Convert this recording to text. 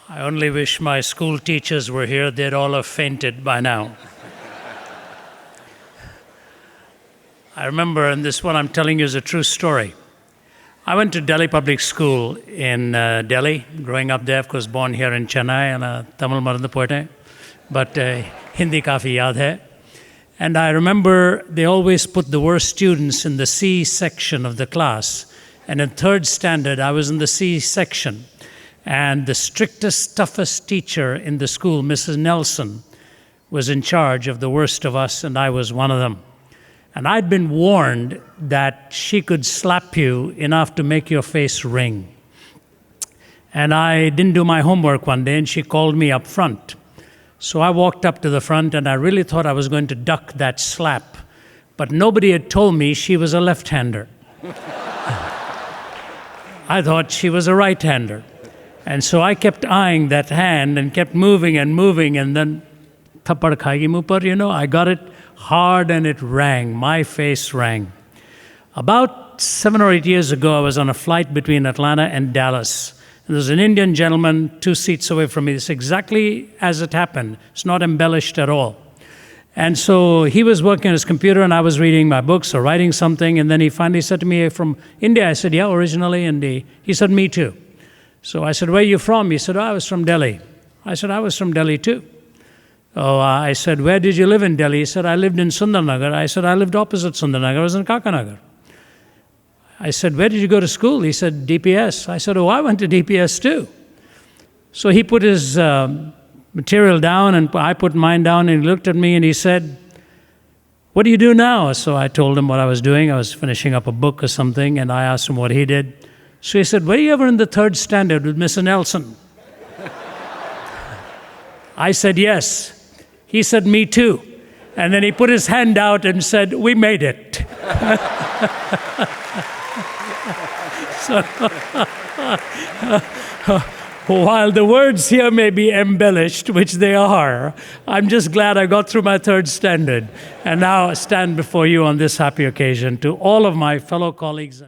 I only wish my school teachers were here. They'd all have fainted by now. I remember, and this one I'm telling you is a true story. I went to Delhi Public School in Delhi, growing up there, of course, born here in Chennai, and Tamil marand poite, but Hindi kafi yaad hai. And I remember they always put the worst students in the C section of the class. And in third standard, I was in the C section. And the strictest, toughest teacher in the school, Mrs. Nelson, was in charge of the worst of us, and I was one of them. And I'd been warned that she could slap you enough to make your face ring. And I didn't do my homework one day, and she called me up front. So I walked up to the front, and I really thought I was going to duck that slap. But nobody had told me she was a left-hander. I thought she was a right-hander. And so I kept eyeing that hand and kept moving, and then thappad khayegi muh par, I got it hard and it rang. My face rang. About 7 or 8 years ago, I was on a flight between Atlanta and Dallas. And there was an Indian gentleman 2 seats away from me. It's exactly as it happened. It's not embellished at all. And so he was working on his computer, and I was reading my books or writing something. And then he finally said to me, "From India?" I said, "Yeah, originally." And he said, "Me too." So I said, "Where are you from?" He said, "Oh, I was from Delhi." I said, "I was from Delhi too." I said, "Where did you live in Delhi?" He said, "I lived in Sundarnagar." I said, "I lived opposite Sundarnagar. I was in Kakanagar." I said, "Where did you go to school?" He said, "DPS." I said, "Oh, I went to DPS too." So he put his material down, and I put mine down, and he looked at me and he said, "What do you do now?" So I told him what I was doing. I was finishing up a book or something, and I asked him what he did. So he said, "Were you ever in the third standard with Mr. Nelson?" I said, "Yes." He said, "Me too." And then he put his hand out and said, "We made it." So, while the words here may be embellished, which they are, I'm just glad I got through my third standard. And now I stand before you on this happy occasion to all of my fellow colleagues.